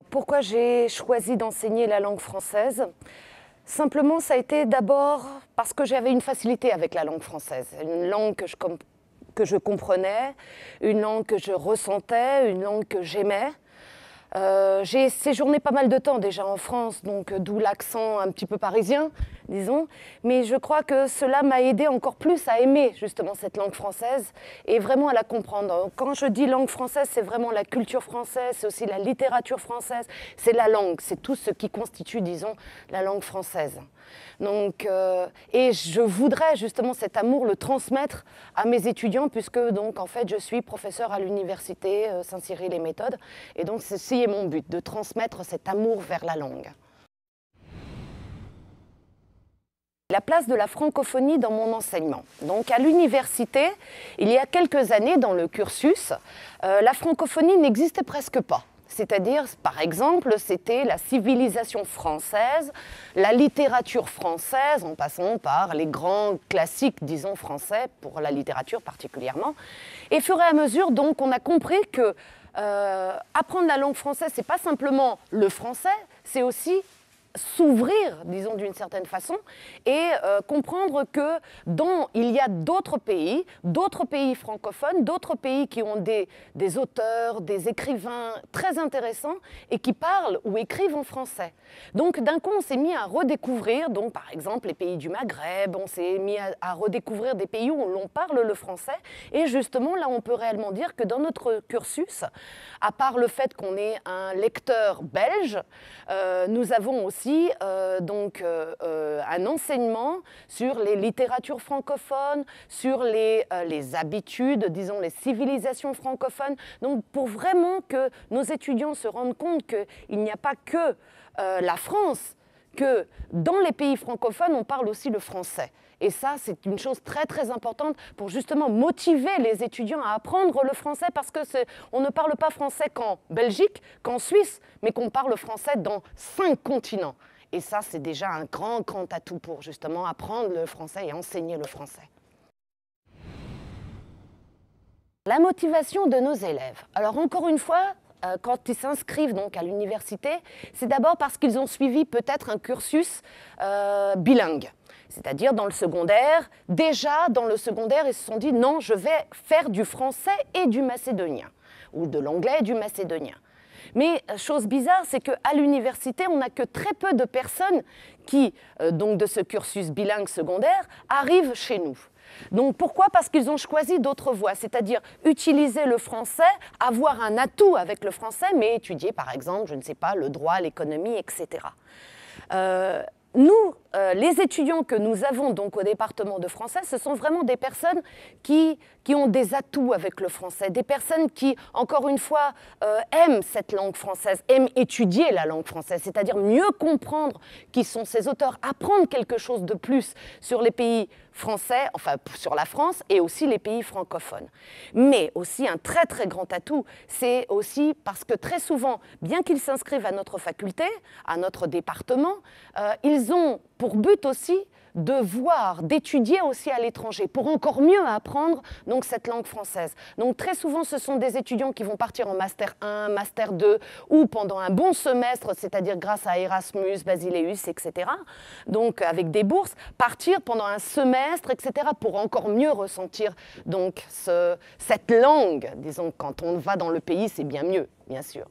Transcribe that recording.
pourquoi j'ai choisi d'enseigner la langue française? Simplement, ça a été d'abord parce que j'avais une facilité avec la langue française, une langue que je comprenais, une langue que je ressentais, une langue que j'aimais. J'ai séjourné pas mal de temps déjà en France, donc d'où l'accent un petit peu parisien, disons. Mais je crois que cela m'a aidé encore plus à aimer justement cette langue française et vraiment à la comprendre. Quand je dis langue française, c'est vraiment la culture française, c'est aussi la littérature française, c'est la langue, c'est tout ce qui constitue, disons, la langue française. Donc, et je voudrais justement cet amour le transmettre à mes étudiants puisque donc en fait je suis professeure à l'université Saint-Cyril-et-Méthode et donc ceci est mon but, de transmettre cet amour vers la langue. La place de la francophonie dans mon enseignement. Donc à l'université, il y a quelques années dans le cursus, la francophonie n'existait presque pas. C'est-à-dire, par exemple, c'était la civilisation française, la littérature française, en passant par les grands classiques, disons, français, pour la littérature particulièrement. Et au fur et à mesure, donc, on a compris que apprendre la langue française, ce n'est pas simplement le français, c'est aussi s'ouvrir, disons d'une certaine façon, et comprendre que il y a d'autres pays francophones, d'autres pays qui ont des auteurs, des écrivains très intéressants et qui parlent ou écrivent en français. Donc d'un coup, on s'est mis à redécouvrir, donc par exemple les pays du Maghreb, on s'est mis à redécouvrir des pays où l'on parle le français, et justement là, on peut réellement dire que dans notre cursus, à part le fait qu'on est un lecteur belge, nous avons aussi un enseignement sur les littératures francophones, sur les habitudes, disons les civilisations francophones. Donc pour vraiment que nos étudiants se rendent compte qu'il n'y a pas que la France, que dans les pays francophones, on parle aussi le français. Et ça, c'est une chose très très importante pour justement motiver les étudiants à apprendre le français parce qu'on ne parle pas français qu'en Belgique, qu'en Suisse, mais qu'on parle français dans 5 continents. Et ça, c'est déjà un grand atout pour justement apprendre le français et enseigner le français. La motivation de nos élèves. Alors encore une fois, quand ils s'inscrivent donc à l'université, c'est d'abord parce qu'ils ont suivi peut-être un cursus bilingue. C'est-à-dire dans le secondaire, déjà dans le secondaire, ils se sont dit non, je vais faire du français et du macédonien, ou de l'anglais et du macédonien. Mais chose bizarre, c'est qu'à l'université, on n'a que très peu de personnes qui, donc de ce cursus bilingue secondaire, arrivent chez nous. Donc pourquoi? Parce qu'ils ont choisi d'autres voies, c'est-à-dire utiliser le français, avoir un atout avec le français, mais étudier par exemple, je ne sais pas, le droit, l'économie, etc. Nous, les étudiants que nous avons donc au département de français, ce sont vraiment des personnes qui ont des atouts avec le français, des personnes qui, encore une fois, aiment cette langue française, aiment étudier la langue française, c'est-à-dire mieux comprendre qui sont ces auteurs, apprendre quelque chose de plus sur les pays français, enfin sur la France et aussi les pays francophones. Mais aussi un très très grand atout, c'est aussi parce que très souvent, bien qu'ils s'inscrivent à notre faculté, à notre département, ils ont pour but aussi de voir, d'étudier aussi à l'étranger pour encore mieux apprendre donc, cette langue française. Donc très souvent, ce sont des étudiants qui vont partir en Master 1, Master 2 ou pendant un bon semestre, c'est-à-dire grâce à Erasmus, Basileus, etc. Donc avec des bourses, partir pendant un semestre, etc. pour encore mieux ressentir donc, cette langue. Disons, quand on va dans le pays, c'est bien mieux, bien sûr.